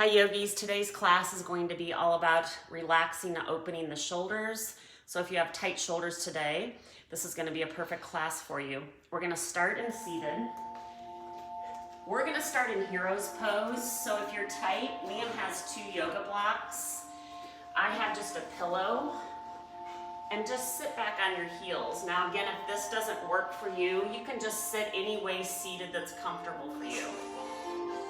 Hi yogis, today's class is going to be all about relaxing and opening the shoulders. So if you have tight shoulders today, this is going to be a perfect class for you. We're going to start in seated. We're going to start in hero's pose. So if you're tight, Liam has 2 yoga blocks. I have just a pillow. And just sit back on your heels. Now again, if this doesn't work for you, you can just sit any way seated that's comfortable for you.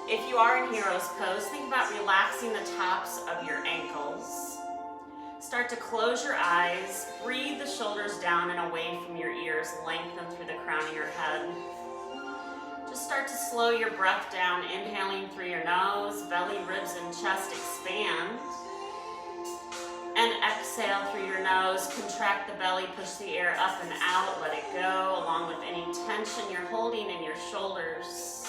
If you are in hero's pose, think about relaxing the tops of your ankles. Start to close your eyes, breathe the shoulders down and away from your ears, lengthen through the crown of your head. Just start to slow your breath down, inhaling through your nose, belly, ribs, and chest expand. And exhale through your nose, contract the belly, push the air up and out, let it go, along with any tension you're holding in your shoulders.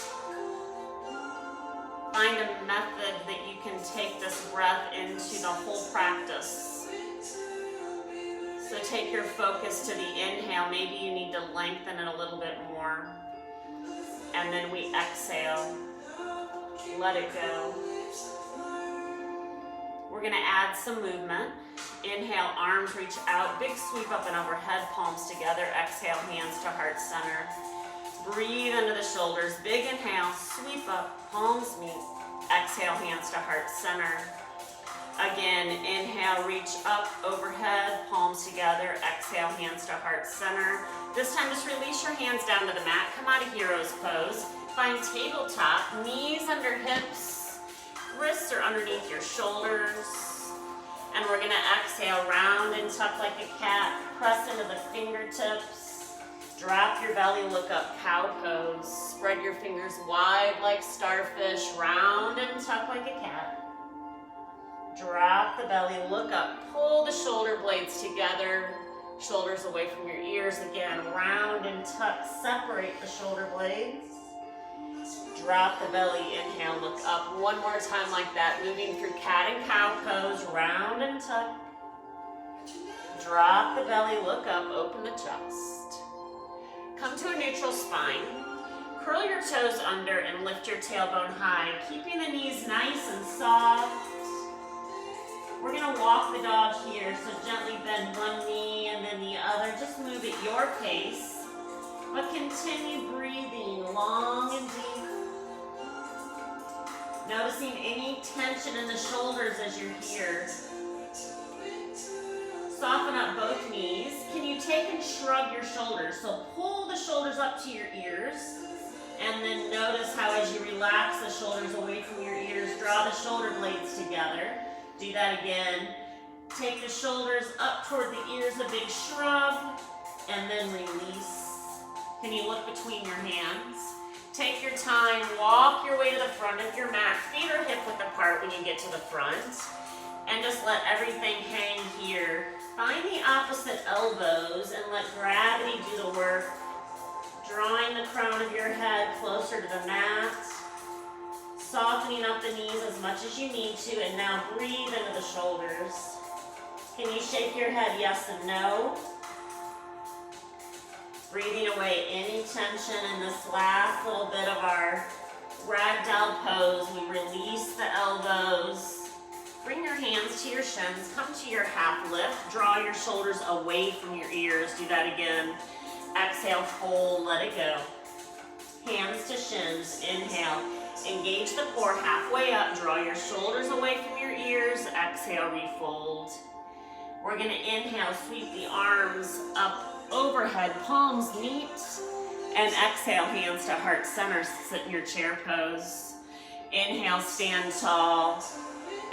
Find a method that you can take this breath into the whole practice. So take your focus to the inhale. Maybe you need to lengthen it a little bit more. And then we exhale. Let it go. We're going to add some movement. Inhale, arms reach out. Big sweep up and overhead, palms together. Exhale, hands to heart center. Breathe into the shoulders. Big inhale, sweep up, palms meet. Exhale, hands to heart center. Again, inhale, reach up, overhead, palms together. Exhale, hands to heart center. This time, just release your hands down to the mat. Come out of hero's pose. Find tabletop, knees under hips. Wrists are underneath your shoulders. And we're gonna exhale, round and tuck like a cat. Press into the fingertips. Drop your belly, look up, cow pose. Spread your fingers wide like starfish. Round and tuck like a cat. Drop the belly, look up. Pull the shoulder blades together. Shoulders away from your ears. Again, round and tuck. Separate the shoulder blades. Drop the belly, inhale, look up. One more time like that, moving through cat and cow pose, round and tuck. Drop the belly, look up, open the chest. Come to a neutral spine. Curl your toes under and lift your tailbone high, keeping the knees nice and soft. We're gonna walk the dog here, so gently bend one knee and then the other. Just move at your pace, but continue breathing long and deep. Noticing any tension in the shoulders as you're here. Soften up both knees. Can you take and shrug your shoulders? So pull the shoulders up to your ears. And then notice how as you relax the shoulders away from your ears, draw the shoulder blades together. Do that again. Take the shoulders up toward the ears, a big shrug. And then release. Can you look between your hands? Take your time, walk your way to the front of your mat. Feet are hip width apart when you get to the front. And just let everything hang here. Find the opposite elbows and let gravity do the work. Drawing the crown of your head closer to the mat. Softening up the knees as much as you need to. And now breathe into the shoulders. Can you shake your head yes and no? Breathing away any tension in this last little bit of our ragdoll pose. We release the elbows. Bring your hands to your shins. Come to your half lift. Draw your shoulders away from your ears. Do that again. Exhale, fold, let it go. Hands to shins. Inhale. Engage the core halfway up. Draw your shoulders away from your ears. Exhale, refold. We're going to inhale, sweep the arms up overhead, palms meet, and exhale, hands to heart center, sit in your chair pose. Inhale, stand tall.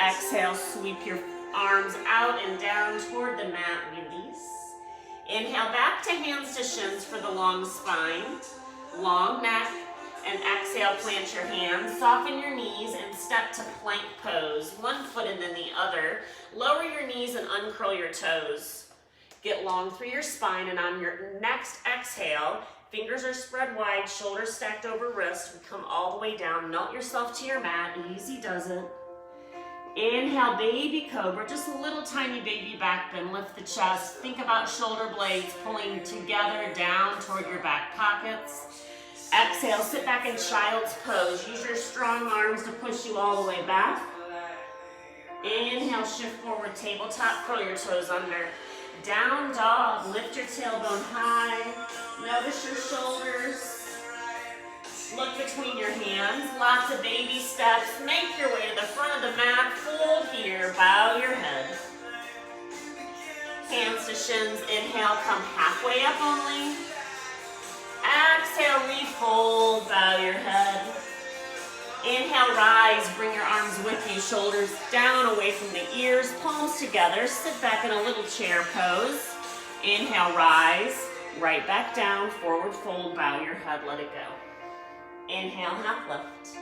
Exhale, sweep your arms out and down toward the mat, release. Inhale, back to hands to shins for the long spine, long neck, and exhale, plant your hands, soften your knees, and step to plank pose, one foot and then the other. Lower your knees and uncurl your toes. Get long through your spine, and on your next exhale, fingers are spread wide, shoulders stacked over wrists. We come all the way down. Melt yourself to your mat. Easy does it. Inhale, baby cobra. Just a little tiny baby back bend. Lift the chest. Think about shoulder blades pulling together down toward your back pockets. Exhale, sit back in child's pose. Use your strong arms to push you all the way back. Inhale, shift forward, tabletop, curl your toes under. Down dog, lift your tailbone high. Notice your shoulders. Look between your hands, lots of baby steps. Make your way to the front of the mat, fold here, bow your head. Hands to shins, inhale, come halfway up only. Exhale, refold, bow your head. Inhale, rise, bring your arms with you, shoulders down away from the ears, palms together, sit back in a little chair pose. Inhale, rise, right back down, forward fold, bow your head, let it go. Inhale and uplift.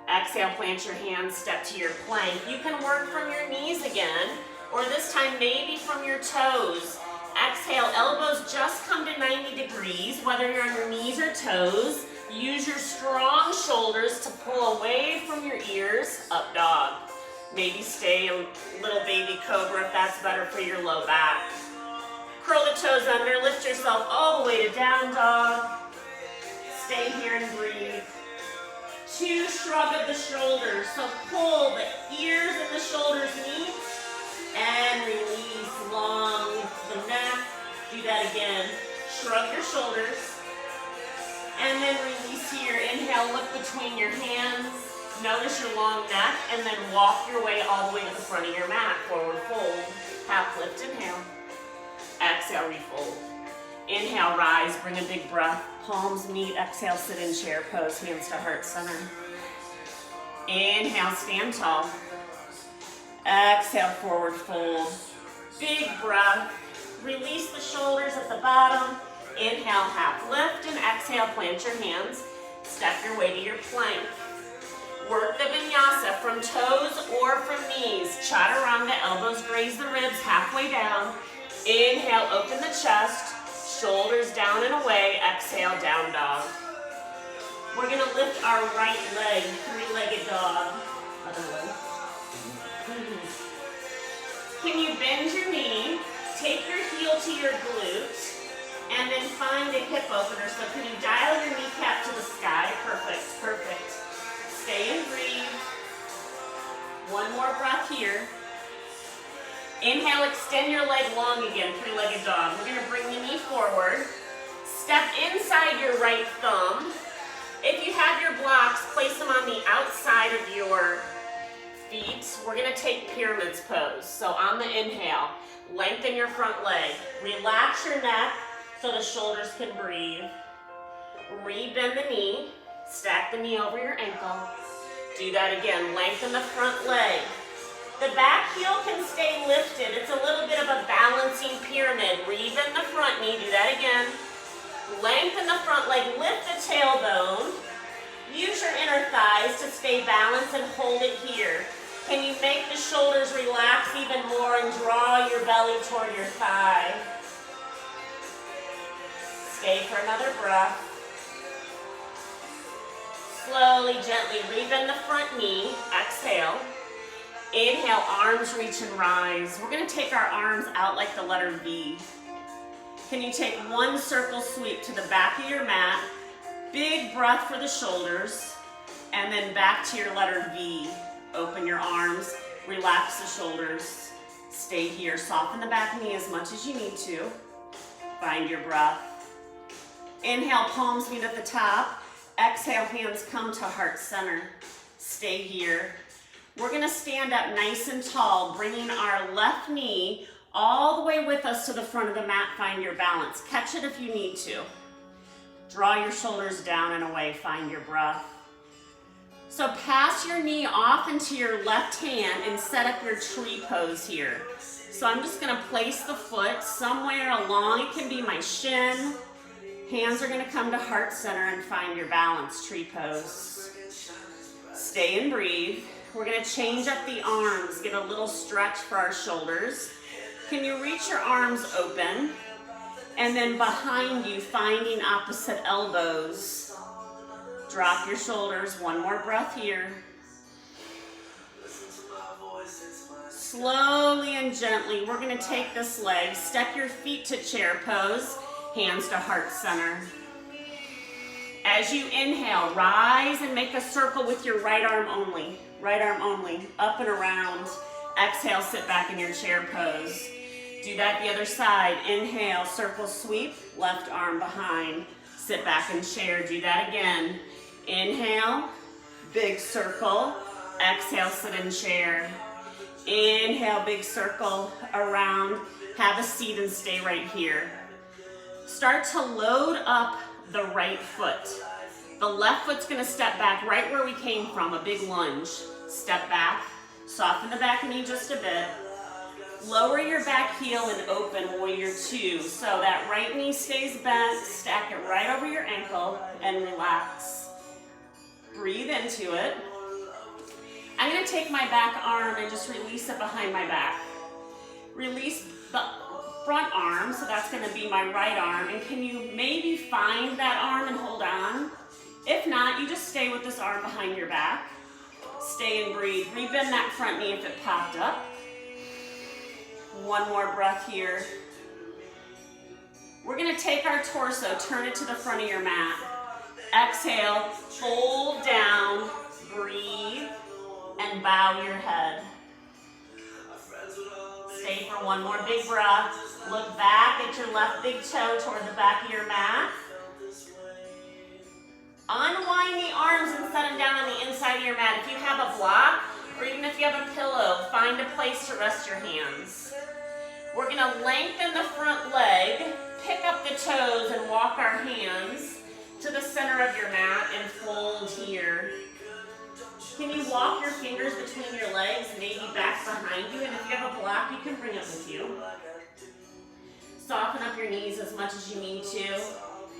Exhale, plant your hands, step to your plank. You can work from your knees again, or this time maybe from your toes. Exhale, elbows just come to 90 degrees, whether you're on your knees or toes. Use your strong shoulders to pull away from your ears, up dog. Maybe stay a little baby cobra if that's better for your low back. Curl the toes under, lift yourself all the way to down dog. Stay here and breathe. 2, shrug of the shoulders. So pull the ears and the shoulders meet and release, long the neck. Do that again. Shrug your shoulders. And then release here. Inhale, look between your hands. Notice your long neck, and then walk your way all the way to the front of your mat. Forward fold, half lift, inhale. Exhale, refold. Inhale, rise, bring a big breath. Palms meet, exhale, sit in chair pose, hands to heart center. Inhale, stand tall. Exhale, forward fold. Big breath. Release the shoulders at the bottom. Inhale, half lift, and exhale, plant your hands. Step your way to your plank. Work the vinyasa from toes or from knees. Chaturanga, elbows graze the ribs halfway down. Inhale, open the chest, shoulders down and away. Exhale, down dog. We're gonna lift our right leg, 3-legged dog. Other leg. Can you bend your knee, take your heel to your glute, and then find a hip opener. So can you dial your kneecap to the sky? Perfect, perfect. Stay and breathe. One more breath here. Inhale, extend your leg long again, 3-legged dog. We're gonna bring the knee forward. Step inside your right thumb. If you have your blocks, place them on the outside of your feet. We're gonna take pyramids pose. So on the inhale, lengthen your front leg. Relax your neck so the shoulders can breathe. Re-bend the knee. Stack the knee over your ankle. Do that again. Lengthen the front leg. The back heel can stay lifted. It's a little bit of a balancing pyramid. Re-bend the front knee. Do that again. Lengthen the front leg. Lift the tailbone. Use your inner thighs to stay balanced and hold it here. Can you make the shoulders relax even more and draw your belly toward your thigh? Stay for another breath. Slowly, gently re-bend the front knee. Exhale. Inhale, arms reach and rise. We're going to take our arms out like the letter V. Can you take one circle sweep to the back of your mat? Big breath for the shoulders. And then back to your letter V. Open your arms. Relax the shoulders. Stay here. Soften the back knee as much as you need to. Find your breath. Inhale, palms meet at the top. Exhale, hands come to heart center. Stay here. We're gonna stand up nice and tall, bringing our left knee all the way with us to the front of the mat. Find your balance. Catch it if you need to. Draw your shoulders down and away. Find your breath. So pass your knee off into your left hand and set up your tree pose here. So I'm just gonna place the foot somewhere along. It can be my shin. Hands are gonna come to heart center and find your balance, tree pose. Stay and breathe. We're gonna change up the arms, get a little stretch for our shoulders. Can you reach your arms open? And then behind you, finding opposite elbows. Drop your shoulders, one more breath here. Slowly and gently, we're gonna take this leg, step your feet to chair pose, hands to heart center. As you inhale, rise and make a circle with your right arm only, up and around. Exhale, sit back in your chair pose. Do that the other side. Inhale, circle sweep, left arm behind. Sit back in chair, do that again. Inhale, big circle. Exhale, sit in chair. Inhale, big circle around. Have a seat and stay right here. Start to load up the right foot. The left foot's gonna step back right where we came from, a big lunge. Step back, soften the back knee just a bit. Lower your back heel and open warrior two. So that right knee stays bent, stack it right over your ankle and relax. Breathe into it. I'm gonna take my back arm and just release it behind my back. Release the front arm, so that's gonna be my right arm. And can you maybe find that arm and hold on? If not, you just stay with this arm behind your back. Stay and breathe. Rebend that front knee if it popped up. One more breath here. We're gonna take our torso, turn it to the front of your mat. Exhale, fold down, breathe, and bow your head. Stay for one more big breath. Look back at your left big toe toward the back of your mat. Unwind the arms and set them down on the inside of your mat. If you have a block, or even if you have a pillow, find a place to rest your hands. We're gonna lengthen the front leg, pick up the toes, and walk our hands to the center of your mat and fold here. Can you walk your fingers between your legs, maybe back behind you? And if you have a block, you can bring it with you. Soften up your knees as much as you need to.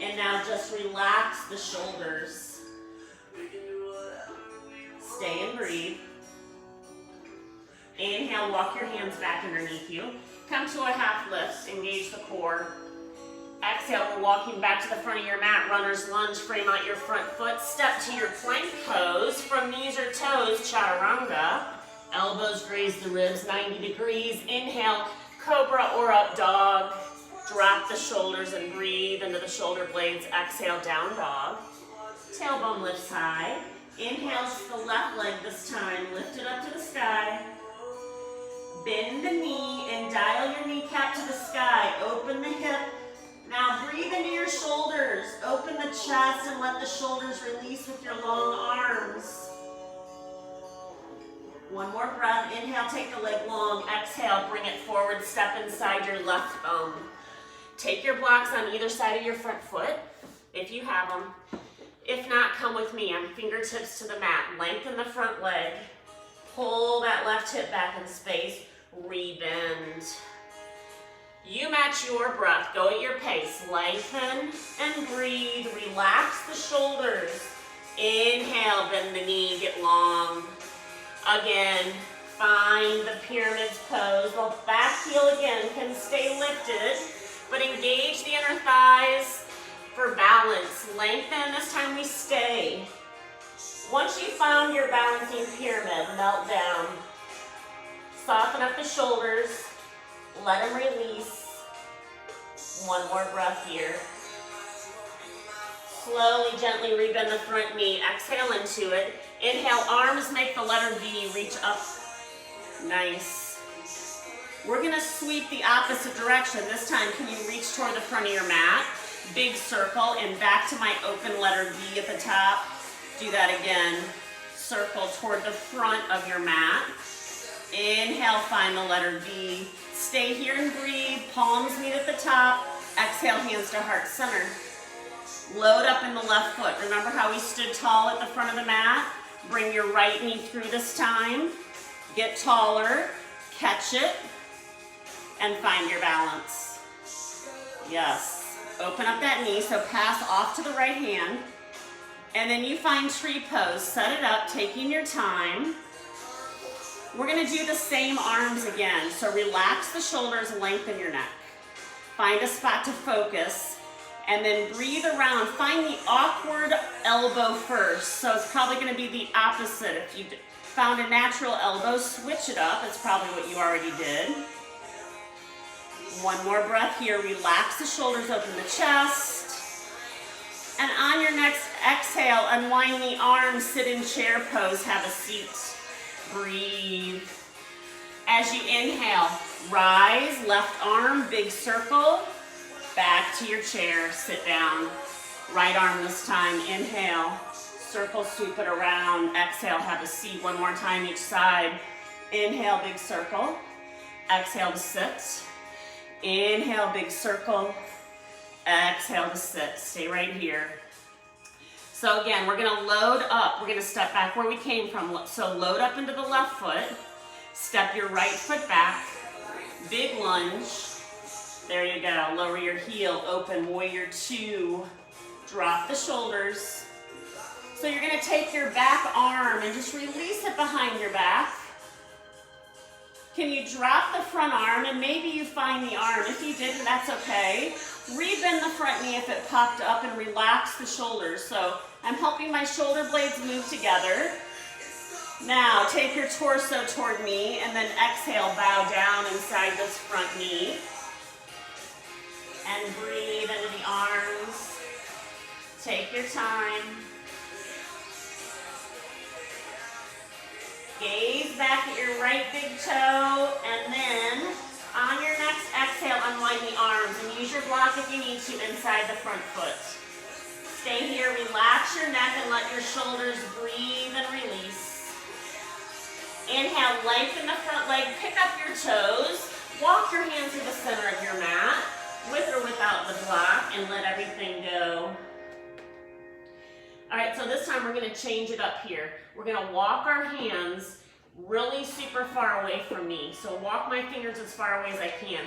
And now just relax the shoulders. Stay and breathe. Inhale, walk your hands back underneath you. Come to a half lift, engage the core. Exhale, we're walking back to the front of your mat, runner's lunge, frame out your front foot, step to your plank pose, from knees or toes, chaturanga. Elbows graze the ribs, 90 degrees. Inhale, cobra or up dog. Drop the shoulders and breathe into the shoulder blades. Exhale, down dog. Tailbone lifts high. Inhale to the left leg this time. Lift it up to the sky. Bend the knee and dial your kneecap to the sky. Open the hip. Now breathe into your shoulders. Open the chest and let the shoulders release with your long arms. One more breath. Inhale, take the leg long. Exhale, bring it forward. Step inside your left thumb. Take your blocks on either side of your front foot, if you have them. If not, come with me. I'm fingertips to the mat. Lengthen the front leg. Pull that left hip back in space. Rebend. You match your breath. Go at your pace. Lengthen and breathe. Relax the shoulders. Inhale, bend the knee, get long. Again, find the pyramids pose. The back heel again can stay lifted, but engage the inner thighs for balance. Lengthen, this time we stay. Once you found your balancing pyramid, melt down. Soften up the shoulders. Let them release. One more breath here. Slowly, gently rebend the front knee. Exhale into it. Inhale, arms make the letter V, reach up. Nice. We're gonna sweep the opposite direction. This time, can you reach toward the front of your mat? Big circle and back to my open letter V at the top. Do that again. Circle toward the front of your mat. Inhale, find the letter V. Stay here and breathe. Palms meet at the top. Exhale, hands to heart center. Load up in the left foot. Remember how we stood tall at the front of the mat? Bring your right knee through this time. Get taller. Catch it. And find your balance. Yes. Open up that knee, so pass off to the right hand. And then you find tree pose. Set it up, taking your time. We're gonna do the same arms again. So relax the shoulders, lengthen your neck. Find a spot to focus, and then breathe around. Find the awkward elbow first. So it's probably gonna be the opposite. If you found a natural elbow, switch it up. It's probably what you already did. One more breath here. Relax the shoulders, open the chest. And on your next exhale, unwind the arms, sit in chair pose, have a seat. Breathe. As you inhale, rise, left arm, big circle, back to your chair, sit down. Right arm this time, inhale, circle, sweep it around. Exhale, have a seat. One more time each side. Inhale, big circle. Exhale to sit. Inhale, big circle. Exhale to sit. Stay right here. So again, we're gonna load up. We're gonna step back where we came from. So load up into the left foot. Step your right foot back. Big lunge. There you go. Lower your heel, open, warrior two. Drop the shoulders. So you're gonna take your back arm and just release it behind your back. Can you drop the front arm and maybe you find the arm? If you didn't, that's okay. Rebend the front knee if it popped up and relax the shoulders. So I'm helping my shoulder blades move together. Now take your torso toward me and then exhale, bow down inside this front knee. And breathe into the arms. Take your time. Gaze back at your right big toe, and then on your next exhale, unwind the arms and use your block if you need to inside the front foot. Stay here, relax your neck and let your shoulders breathe and release. Inhale, lengthen the front leg, pick up your toes, walk your hands to the center of your mat, with or without the block, and let everything go. All right, so this time we're gonna change it up here. We're gonna walk our hands really super far away from me. So walk my fingers as far away as I can.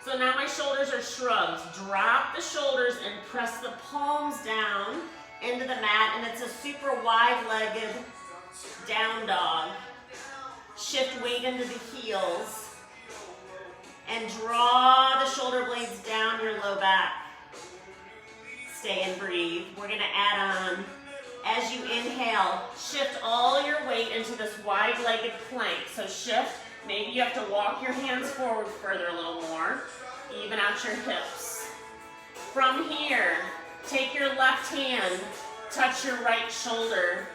So now my shoulders are shrugged. Drop the shoulders and press the palms down into the mat, and it's a super wide-legged down dog. Shift weight into the heels and draw the shoulder blades down your low back. Stay and breathe. We're gonna add on. As you inhale, shift all your weight into this wide-legged plank. So shift, maybe you have to walk your hands forward further a little more. Even out your hips. From here, take your left hand, touch your right shoulder.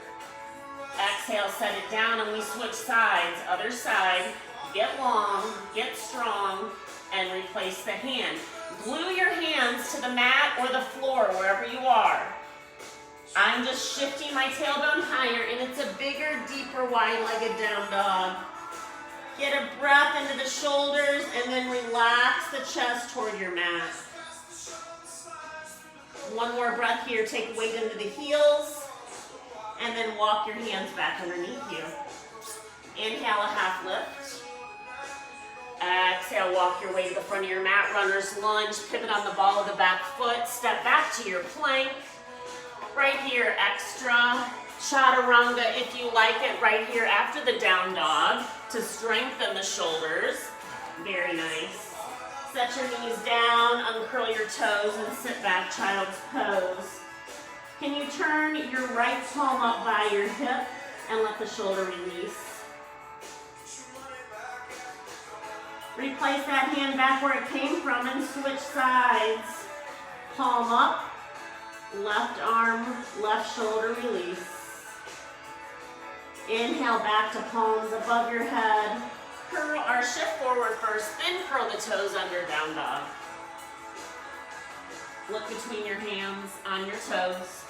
Exhale, set it down, and we switch sides. Other side, get long, get strong, and replace the hand. Glue your hands to the mat or the floor, wherever you are. I'm just shifting my tailbone higher, and it's a bigger, deeper, wide-legged down dog. Get a breath into the shoulders, and then relax the chest toward your mat. One more breath here. Take weight into the heels, and then walk your hands back underneath you. Inhale, a half lift. Exhale, walk your way to the front of your mat. Runner's lunge, pivot on the ball of the back foot. Step back to your plank. Right here, extra chaturanga if you like it, right here after the down dog to strengthen the shoulders. Very nice. Set your knees down, uncurl your toes, and sit back, child's pose. Can you turn your right palm up by your hip and let the shoulder release? Replace that hand back where it came from and switch sides. Palm up. Left arm, left shoulder release. Inhale back to palms above your head. Curl or shift forward first, then curl the toes under down dog. Look between your hands on your toes.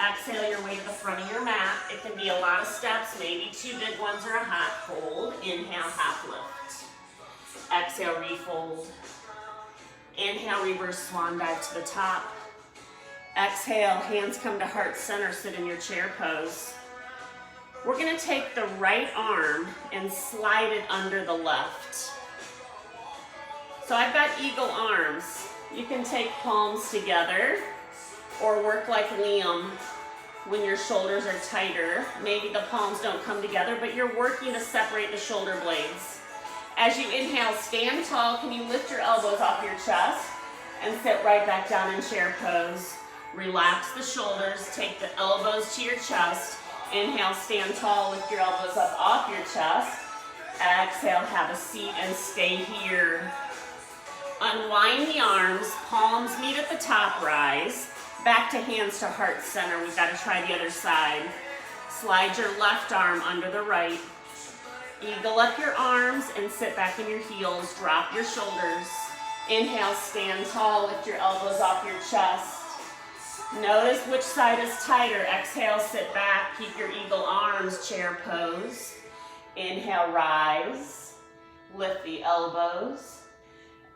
Exhale your way to the front of your mat. It can be a lot of steps, maybe 2 big ones or a hot hold. Inhale, half lift. Exhale, refold. Inhale, reverse swan dive to the top. Exhale, hands come to heart center, sit in your chair pose. We're gonna take the right arm and slide it under the left. So I've got eagle arms. You can take palms together or work like Liam when your shoulders are tighter. Maybe the palms don't come together, but you're working to separate the shoulder blades. As you inhale, stand tall. Can you lift your elbows off your chest and sit right back down in chair pose? Relax the shoulders, take the elbows to your chest. Inhale, stand tall, lift your elbows up off your chest. Exhale, have a seat and stay here. Unwind the arms, palms meet at the top, rise. Back to hands to heart center. We've got to try the other side. Slide your left arm under the right. Eagle up your arms and sit back in your heels. Drop your shoulders. Inhale, stand tall. Lift your elbows off your chest. Notice which side is tighter. Exhale, sit back. Keep your eagle arms, chair pose. Inhale, rise. Lift the elbows.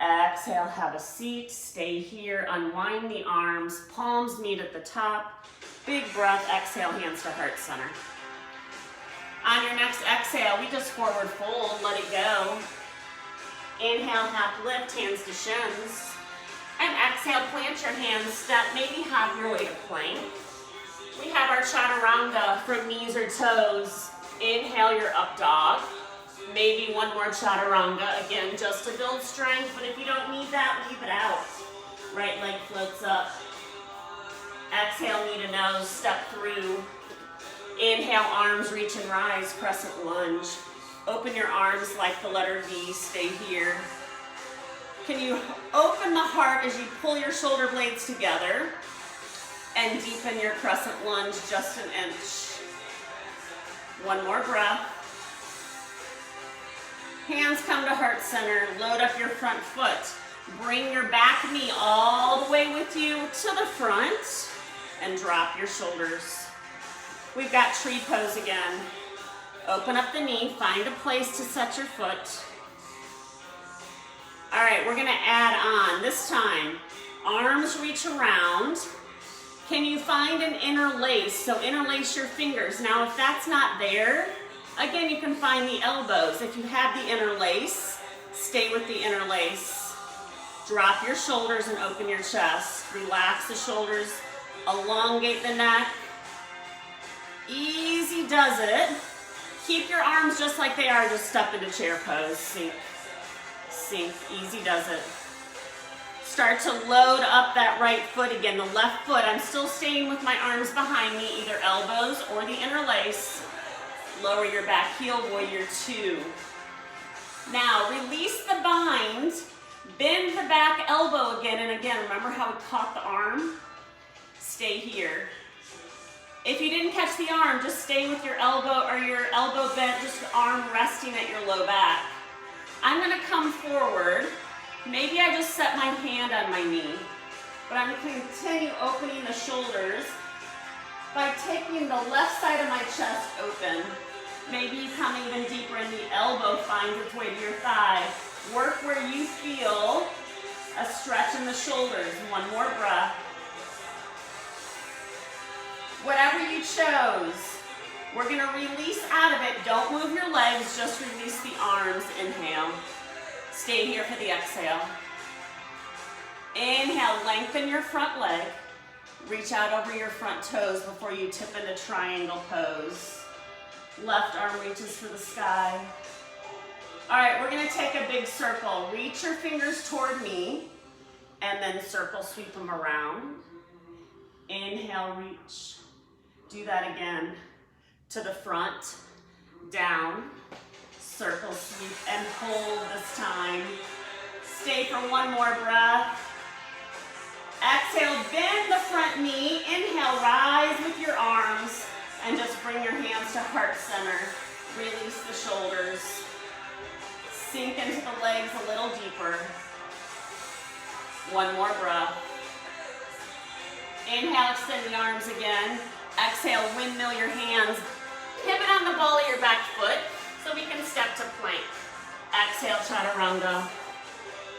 Exhale, have a seat. Stay here. Unwind the arms. Palms meet at the top. Big breath. Exhale, hands to heart center. On your next exhale, we just forward fold. Let it go. Inhale, half lift, hands to shins. And exhale, plant your hands, step, maybe half your way to plank. We have our chaturanga from knees or toes. Inhale your up dog. Maybe one more chaturanga, again, just to build strength, but if you don't need that, leave it out. Right leg floats up. Exhale, knee to nose, step through. Inhale, arms reach and rise, crescent lunge. Open your arms like the letter V, stay here. Can you open the heart as you pull your shoulder blades together and deepen your crescent lunge just an inch. One more breath. Hands come to heart center, load up your front foot. Bring your back knee all the way with you to the front and drop your shoulders. We've got tree pose again. Open up the knee, find a place to set your foot. All right, we're gonna add on, this time, arms reach around. Can you find an interlace? So interlace your fingers. Now if that's not there, again, you can find the elbows. If you have the interlace, stay with the interlace. Drop your shoulders and open your chest. Relax the shoulders, elongate the neck. Easy does it. Keep your arms just like they are, just step into chair pose, sink. Sink, easy does it. Start to load up that right foot again, the left foot. I'm still staying with my arms behind me, either elbows or the interlace. Lower your back heel, warrior two. Now, release the bind, bend the back elbow again and again. Remember how we caught the arm? Stay here. If you didn't catch the arm, just stay with your elbow or your elbow bent, just arm resting at your low back. I'm gonna come forward. Maybe I just set my hand on my knee, but I'm gonna continue opening the shoulders by taking the left side of my chest open. Maybe you come even deeper and the elbow finds its way to your thigh. Work where you feel a stretch in the shoulders. One more breath. Whatever you chose. We're gonna release out of it. Don't move your legs, just release the arms. Inhale. Stay here for the exhale. Inhale, lengthen your front leg. Reach out over your front toes before you tip into triangle pose. Left arm reaches for the sky. All right, we're gonna take a big circle. Reach your fingers toward me and then circle, sweep them around. Inhale, reach. Do that again. To the front, down, circle, sweep, and hold this time. Stay for one more breath. Exhale, bend the front knee. Inhale, rise with your arms, and just bring your hands to heart center. Release the shoulders. Sink into the legs a little deeper. One more breath. Inhale, extend the arms again. Exhale, windmill your hands. Pivot on the ball of your back foot so we can step to plank. Exhale, chaturanga.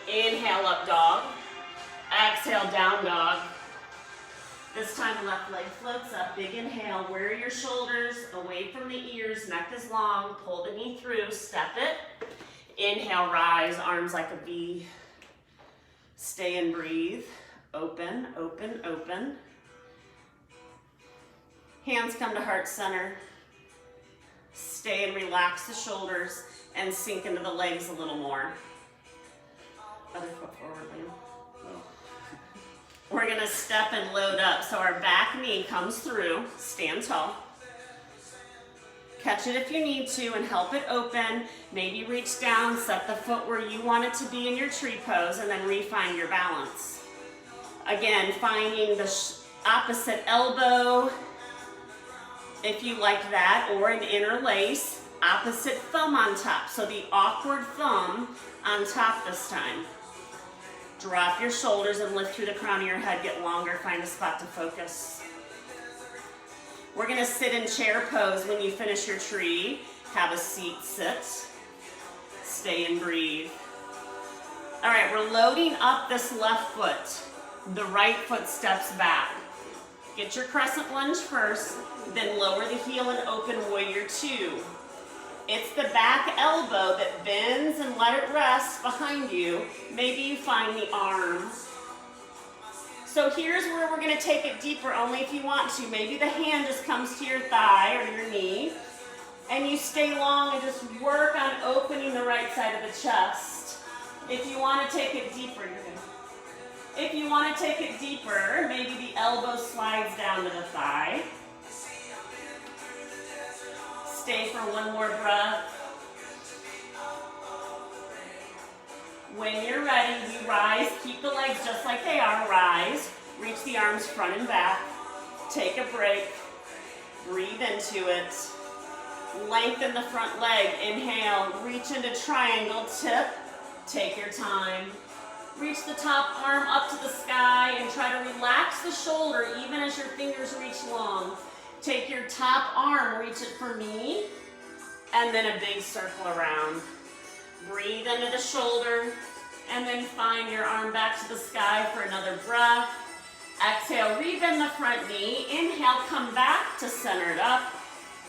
Inhale, up dog. Exhale, down dog. This time, left leg floats up. Big inhale. Wear your shoulders away from the ears. Neck is long. Pull the knee through. Step it. Inhale, rise. Arms like a V. Stay and breathe. Open, open, open. Hands come to heart center. Stay and relax the shoulders and sink into the legs a little more. Other foot forward, Liam. Oh. We're gonna step and load up. So our back knee comes through, stand tall. Catch it if you need to and help it open. Maybe reach down, set the foot where you want it to be in your tree pose and then refine your balance. Again, finding the opposite elbow, if you like that, or an interlace. Opposite thumb on top. So the awkward thumb on top this time. Drop your shoulders and lift through the crown of your head. Get longer. Find a spot to focus. We're going to sit in chair pose when you finish your tree. Have a seat, sit. Stay and breathe. All right, we're loading up this left foot. The right foot steps back. Get your crescent lunge first, then lower the heel and open warrior two. It's the back elbow that bends and let it rest behind you. Maybe you find the arm. So here's where we're gonna take it deeper, only if you want to. Maybe the hand just comes to your thigh or your knee, and you stay long and just work on opening the right side of the chest. If you wanna take it deeper, you can. If you wanna take it deeper, maybe the elbow slides down to the thigh. Stay for one more breath. When you're ready, you rise. Keep the legs just like they are. Rise. Reach the arms front and back. Take a break. Breathe into it. Lengthen the front leg. Inhale. Reach into triangle. Tip. Take your time. Reach the top arm up to the sky and try to relax the shoulder even as your fingers reach long. Take your top arm, reach it for me, and then a big circle around. Breathe into the shoulder, and then find your arm back to the sky for another breath. Exhale, rebend the front knee. Inhale, come back to center it up.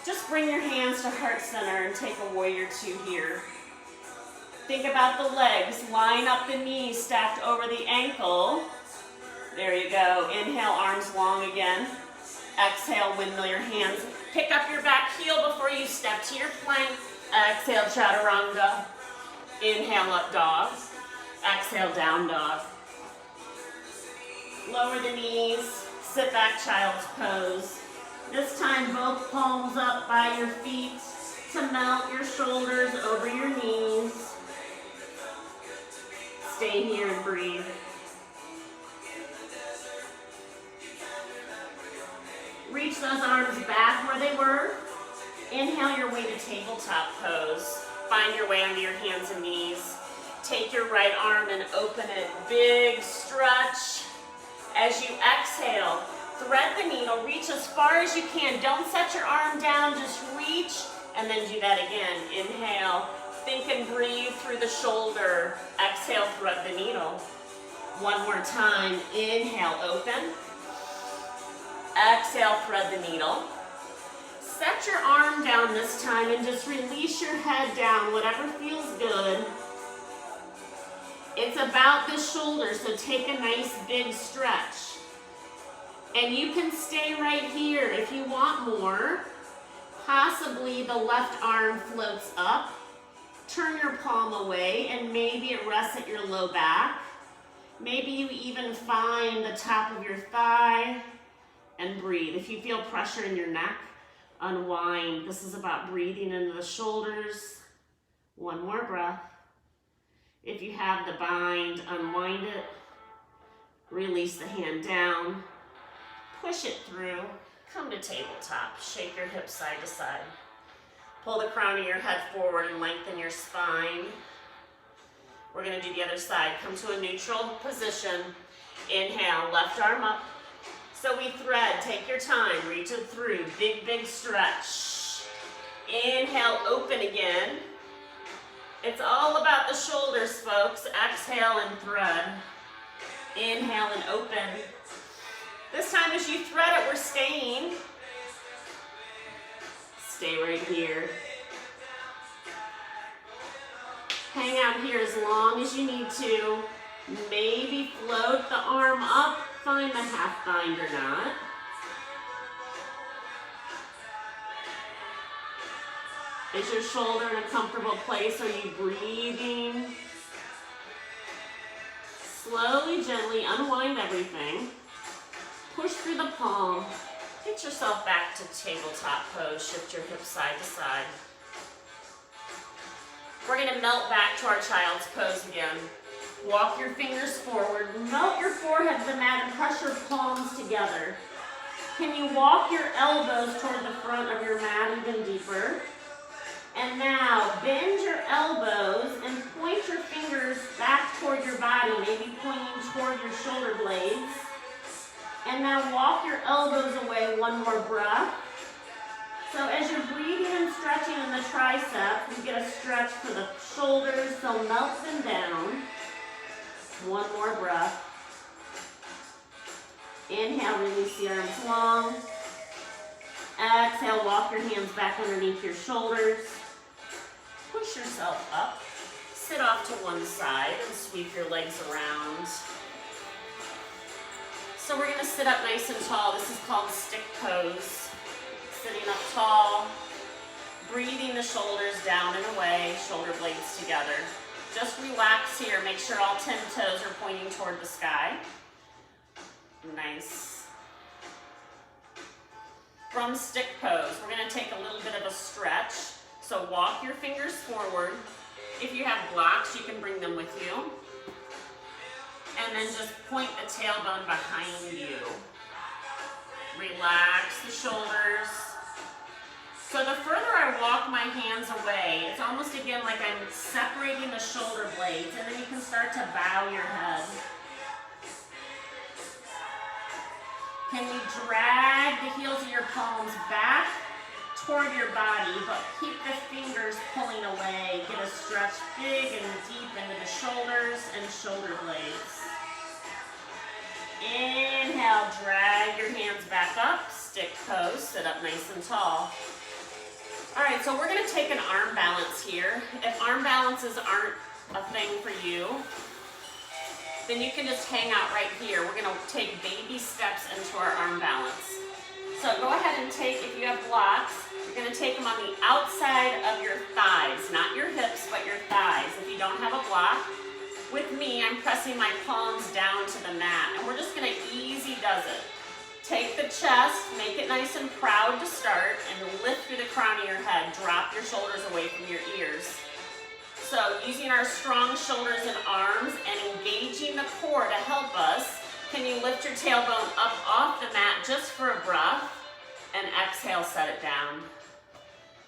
Just bring your hands to heart center and take a warrior two here. Think about the legs. Line up the knees stacked over the ankle. There you go. Inhale, arms long again. Exhale, windmill your hands. Pick up your back heel before you step to your plank. Exhale, chaturanga. Inhale, up dog. Exhale, down dog. Lower the knees. Sit back, child's pose. This time, both palms up by your feet to melt your shoulders over your knees. Stay here and breathe. Reach those arms back where they were. Inhale your way to tabletop pose. Find your way onto your hands and knees. Take your right arm and open it. Big stretch. As you exhale, thread the needle. Reach as far as you can. Don't set your arm down. Just reach and then do that again. Inhale. Think and breathe through the shoulder. Exhale, thread the needle. One more time. Inhale, open. Exhale, thread the needle. Set your arm down this time and just release your head down, whatever feels good. It's about the shoulder, so take a nice big stretch. And you can stay right here if you want more. Possibly the left arm floats up. Turn your palm away and maybe it rests at your low back. Maybe you even find the top of your thigh and breathe. If you feel pressure in your neck, unwind. This is about breathing into the shoulders. One more breath. If you have the bind, unwind it. Release the hand down. Push it through. Come to tabletop. Shake your hips side to side. Pull the crown of your head forward and lengthen your spine. We're going to do the other side. Come to a neutral position. Inhale, left arm up. So we thread. Take your time. Reach it through. Big, big stretch. Inhale, open again. It's all about the shoulders, folks. Exhale and thread. Inhale and open. This time as you thread it, we're staying. Stay right here. Hang out here as long as you need to. Maybe float the arm up. Find the half bind or not. Is your shoulder in a comfortable place? Are you breathing? Slowly, gently unwind everything. Push through the palm. Get yourself back to tabletop pose. Shift your hips side to side. We're going to melt back to our child's pose again. Walk your fingers forward. Melt your forehead to the mat and press your palms together. Can you walk your elbows toward the front of your mat even deeper? And now bend your elbows and point your fingers back toward your body, maybe pointing toward your shoulder blades. And now walk your elbows away, one more breath. So as you're breathing and stretching in the triceps, you get a stretch for the shoulders, so melt them down. One more breath. Inhale, release the arms long. Exhale, walk your hands back underneath your shoulders. Push yourself up. Sit off to one side and sweep your legs around. So we're going to sit up nice and tall. This is called stick pose. Sitting up tall, breathing the shoulders down and away, shoulder blades together. Just relax here. Make sure all 10 toes are pointing toward the sky. Nice. From stick pose, we're going to take a little bit of a stretch. So walk your fingers forward. If you have blocks, you can bring them with you. And then just point the tailbone behind you. Relax the shoulders. So the further I walk my hands away, it's almost again like I'm separating the shoulder blades, and then you can start to bow your head. Can you drag the heels of your palms back toward your body, but keep the fingers pulling away. Get a stretch big and deep into the shoulders and shoulder blades. Inhale, drag your hands back up, stick pose, sit up nice and tall. All right, so we're going to take an arm balance here. If arm balances aren't a thing for you, then you can just hang out right here. We're going to take baby steps into our arm balance. So go ahead and take, if you have blocks, you're going to take them on the outside of your thighs, not your hips, but your thighs. If you don't have a block, with me, I'm pressing my palms down to the mat, and we're just going to easy does it. Take the chest, make it nice and proud to start, and lift through the crown of your head. Drop your shoulders away from your ears. So using our strong shoulders and arms and engaging the core to help us, can you lift your tailbone up off the mat just for a breath, and exhale, set it down.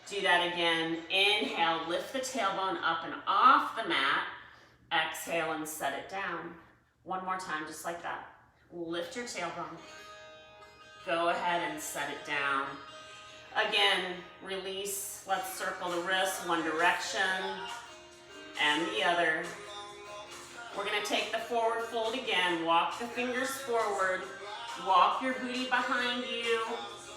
Do that again. Inhale, lift the tailbone up and off the mat. Exhale and set it down. One more time, just like that. Lift your tailbone. Go ahead and set it down. Again, release. Let's circle the wrists one direction and the other. We're going to take the forward fold again. Walk the fingers forward. Walk your booty behind you.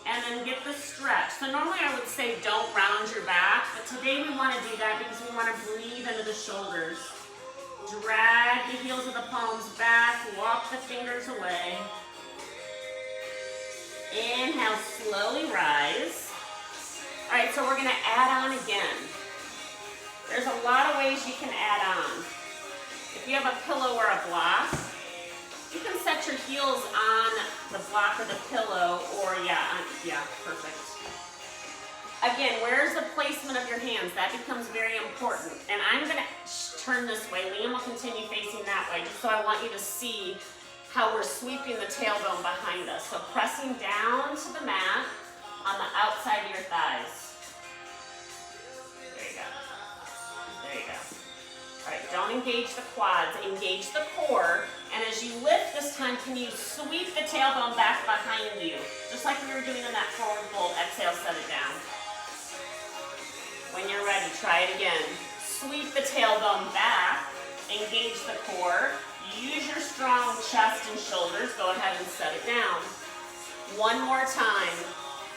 And then get the stretch. So normally I would say don't round your back, but today we want to do that because we want to breathe into the shoulders. Drag the heels of the palms back. Walk the fingers away. Inhale, slowly rise. All right, so we're going to add on again. There's a lot of ways you can add on. If you have a pillow or a block, you can set your heels on the block or the pillow, or yeah, perfect. Again, where's the placement of your hands? That becomes very important. And I'm going to turn this way. Liam will continue facing that way, just so I want you to see how we're sweeping the tailbone behind us. So pressing down to the mat on the outside of your thighs. There you go. There you go. All right, don't engage the quads, engage the core. And as you lift this time, can you sweep the tailbone back behind you? Just like we were doing in that forward fold. Exhale, set it down. When you're ready, try it again. Sweep the tailbone back, engage the core. Use your strong chest and shoulders. Go ahead and set it down. One more time.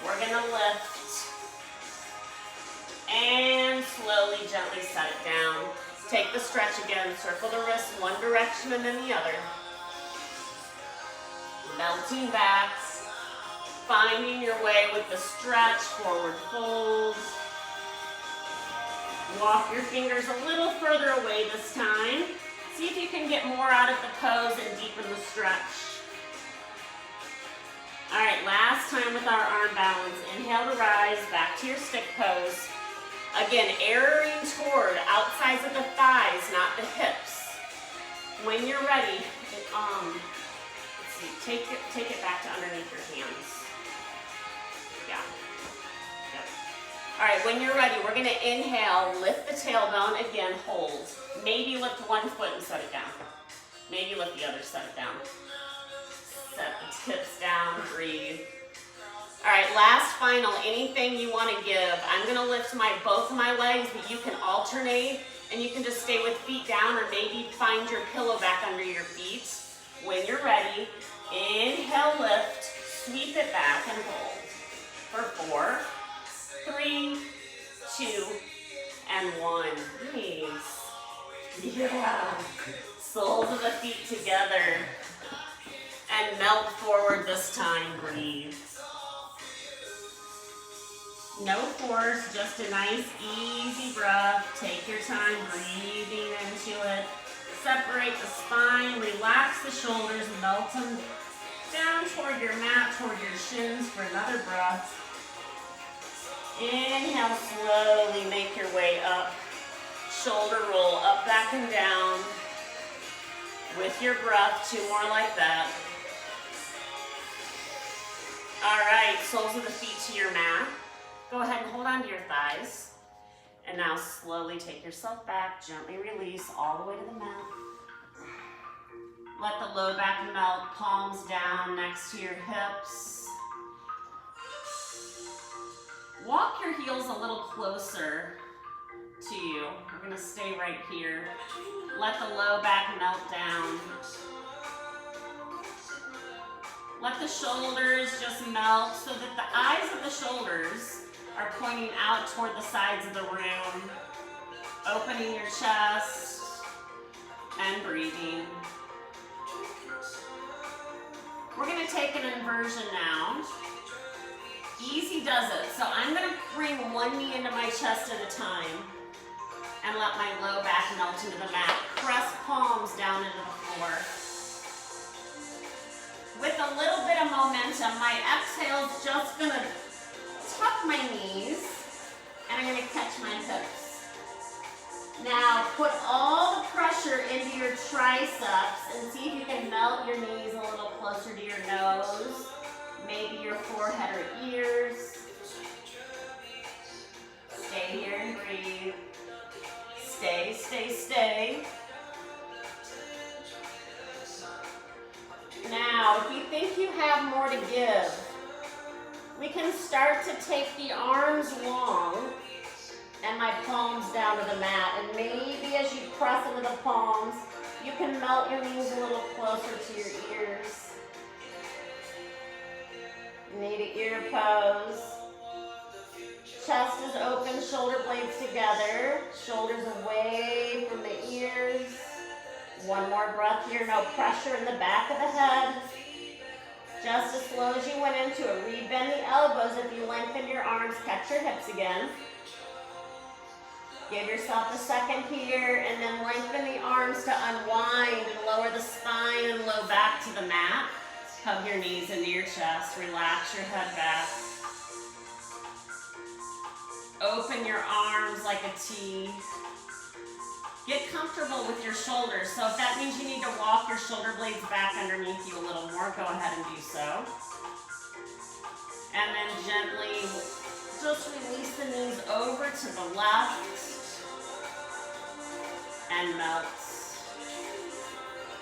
We're going to lift. And slowly, gently set it down. Take the stretch again. Circle the wrists one direction and then the other. Melting back. Finding your way with the stretch. Forward fold. Walk your fingers a little further away this time. See if you can get more out of the pose and deepen the stretch. All right, last time with our arm balance. Inhale to rise, back to your stick pose. Again, erring toward outsides of the thighs, not the hips. When you're ready, let's see, take it back to underneath your hands. Yeah. Yep. All right, when you're ready, we're gonna inhale, lift the tailbone, again, hold. Maybe lift one foot and set it down. Maybe lift the other, set it down. Set the tips down, breathe. All right, last final, anything you wanna give. I'm gonna lift both of my legs, but you can alternate, and you can just stay with feet down, or maybe find your pillow back under your feet. When you're ready, inhale, lift, sweep it back and hold. For 4, 3, 2, and 1. Nice. Yeah. Soles of the feet together. And melt forward this time. Breathe. No force, just a nice easy breath. Take your time breathing into it. Separate the spine, relax the shoulders, melt them down toward your mat, toward your shins for another breath. Inhale, slowly make your way up. Shoulder roll up, back, and down. With your breath, 2 more like that. All right, soles of the feet to your mat. Go ahead and hold on to your thighs. And now slowly take yourself back, gently release all the way to the mat. Let the low back melt, palms down next to your hips. Walk your heels a little closer to you. We're gonna stay right here. Let the low back melt down. Let the shoulders just melt so that the eyes of the shoulders are pointing out toward the sides of the room. Opening your chest and breathing. We're gonna take an inversion now. Easy does it. So I'm gonna bring one knee into my chest at a time and let my low back melt into the mat. Press palms down into the floor. With a little bit of momentum, my exhale's just gonna tuck my knees and I'm gonna catch my hips. Now put all the pressure into your triceps and see if you can melt your knees a little closer to your nose, maybe your forehead or ears. Stay here and breathe. Stay, stay, stay. Now, if you think you have more to give, we can start to take the arms long and my palms down to the mat. And maybe as you press into the palms, you can melt your knees a little closer to your ears. Need an ear pose. Chest is open, shoulder blades together, shoulders away from the ears. One more breath here, no pressure in the back of the head. Just as slow as you went into it. Rebend the elbows. If you lengthen your arms, catch your hips again. Give yourself a second here, and then lengthen the arms to unwind and lower the spine and low back to the mat. Hug your knees into your chest. Relax your head back. Open your arms like a T. Get comfortable with your shoulders. So if that means you need to walk your shoulder blades back underneath you a little more, go ahead and do so. And then gently just release the knees over to the left and melt.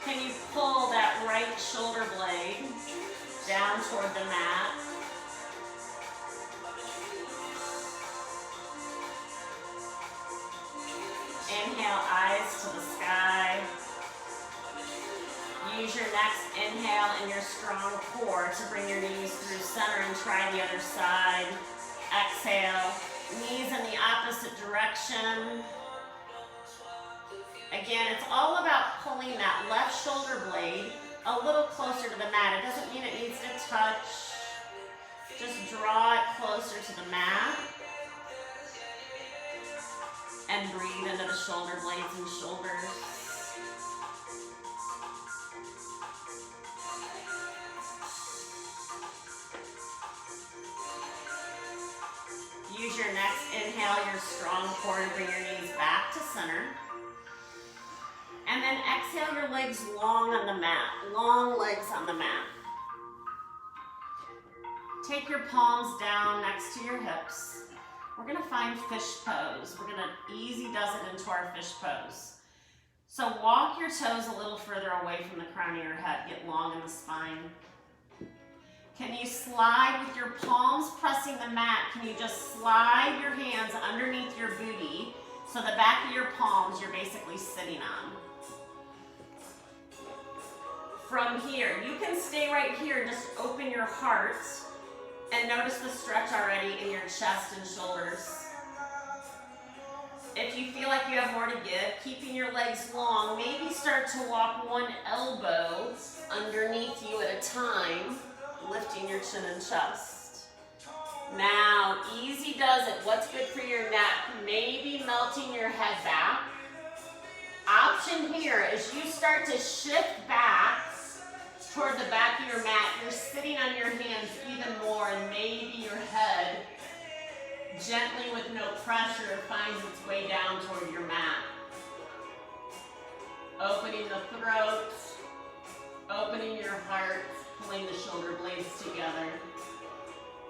Can you pull that right shoulder blade down toward the mat? Inhale, eyes to the sky. Use your next inhale and your strong core to bring your knees through center and try the other side. Exhale, knees in the opposite direction. Again, it's all about pulling that left shoulder blade a little closer to the mat. It doesn't mean it needs to touch. Just draw it closer to the mat. And breathe into the shoulder blades and shoulders. Use your next inhale, your strong core, to bring your knees back to center. And then exhale your legs long on the mat. Long legs on the mat. Take your palms down next to your hips. We're gonna find fish pose. We're gonna easy does it into our fish pose. So walk your toes a little further away from the crown of your head. Get long in the spine. Can you slide with your palms pressing the mat? Can you just slide your hands underneath your booty so the back of your palms you're basically sitting on? From here, you can stay right here, just open your heart and notice the stretch already in your chest and shoulders. If you feel like you have more to give, keeping your legs long, maybe start to walk one elbow underneath you at a time, lifting your chin and chest. Now, easy does it. What's good for your neck? Maybe melting your head back. Option here is you start to shift back toward the back of your mat. You're sitting on your hands even more, and maybe your head, gently with no pressure, finds its way down toward your mat. Opening the throat, opening your heart, pulling the shoulder blades together.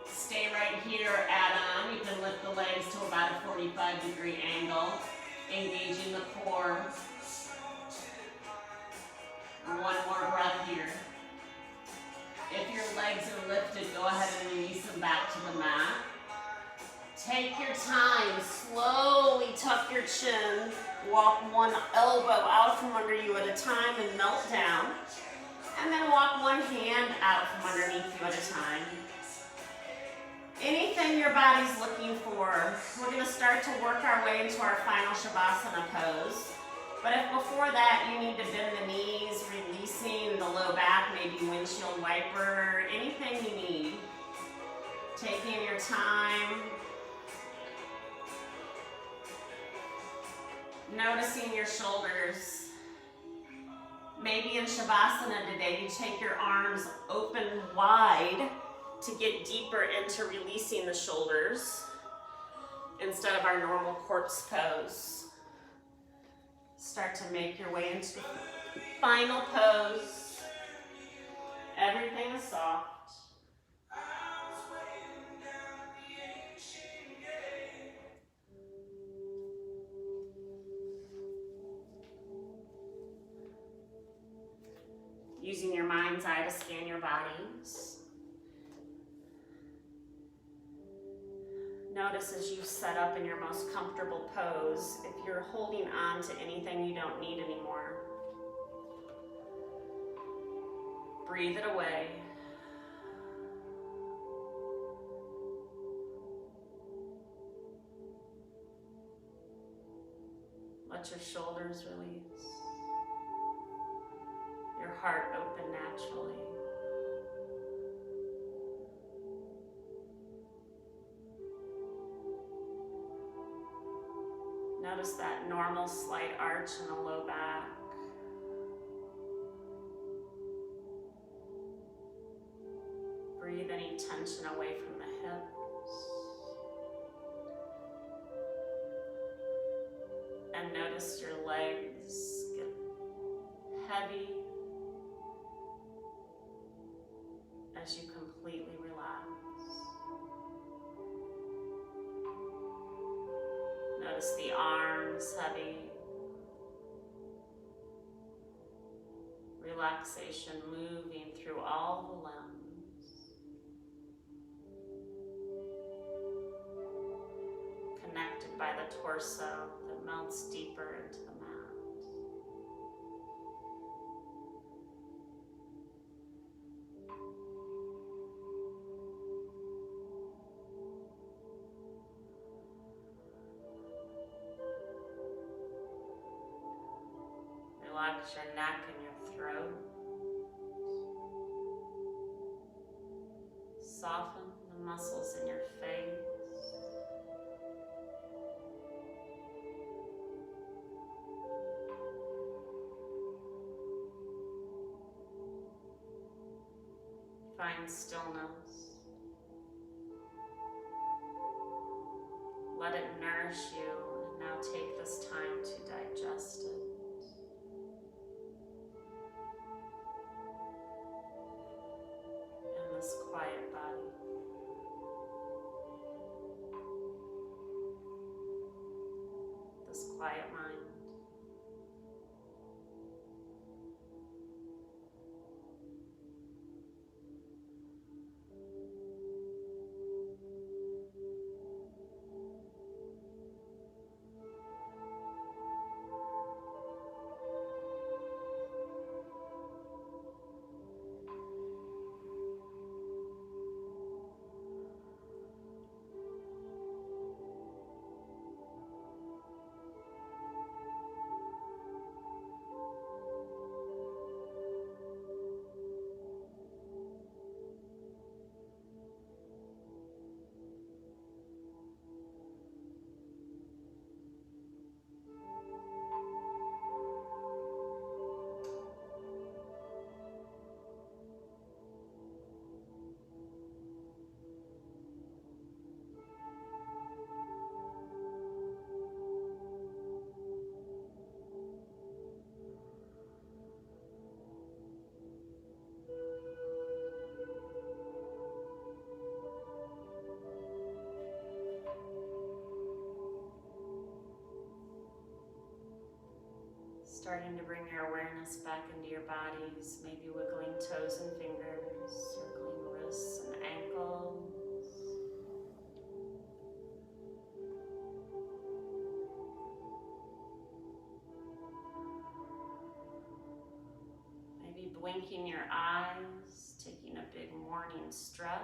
Stay right here, add on. You can lift the legs to about a 45-degree angle, engaging the core. One more breath here. If your legs are lifted, go ahead and release them back to the mat. Take your time, slowly tuck your chin, walk one elbow out from under you at a time and melt down. And then walk one hand out from underneath you at a time. Anything your body's looking for. We're gonna start to work our way into our final Shavasana pose. But if before that you need to bend the knees, releasing the low back, maybe windshield wiper, anything you need. Taking your time. Noticing your shoulders. Maybe in Shavasana today, you take your arms open wide to get deeper into releasing the shoulders instead of our normal corpse pose. Start to make your way into the final pose. Everything is soft. Using your mind's eye to scan your bodies. Notice as you set up in your most comfortable pose, if you're holding on to anything you don't need anymore. Breathe it away. Let your shoulders release. Your heart open naturally. Notice that normal slight arch in the low back. Breathe any tension away from the hips. And notice your legs get heavy as you completely relax. Notice the arms heavy. Relaxation moving through all the limbs. Connected by the torso that melts deeper into the mat. Relax your neck and your throat. Soften the muscles in your face. Find stillness. Let it nourish you, and now take this time to digest it. In this quiet body. quiet mind. Starting to bring your awareness back into your bodies, maybe wiggling toes and fingers, circling wrists and ankles. Maybe blinking your eyes, taking a big morning stretch.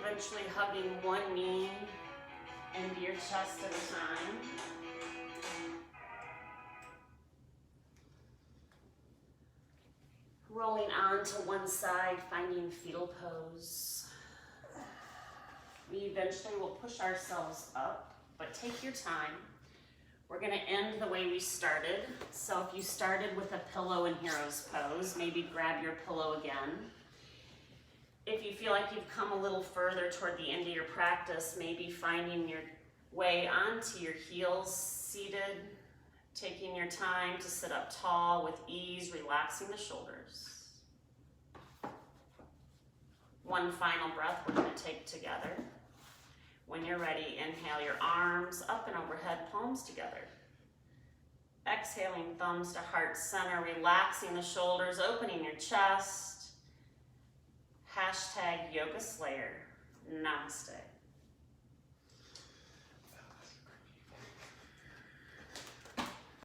Eventually hugging one knee into your chest at a time. Rolling on to one side, finding fetal pose. We eventually will push ourselves up, but take your time. We're gonna end the way we started. So if you started with a pillow in hero's pose, maybe grab your pillow again. If you feel like you've come a little further toward the end of your practice, maybe finding your way onto your heels, seated, taking your time to sit up tall with ease, relaxing the shoulders. One final breath we're going to take together. When you're ready, inhale your arms up and overhead, palms together. Exhaling thumbs to heart center, relaxing the shoulders, opening your chest. Hashtag Yoga Slayer. Namaste.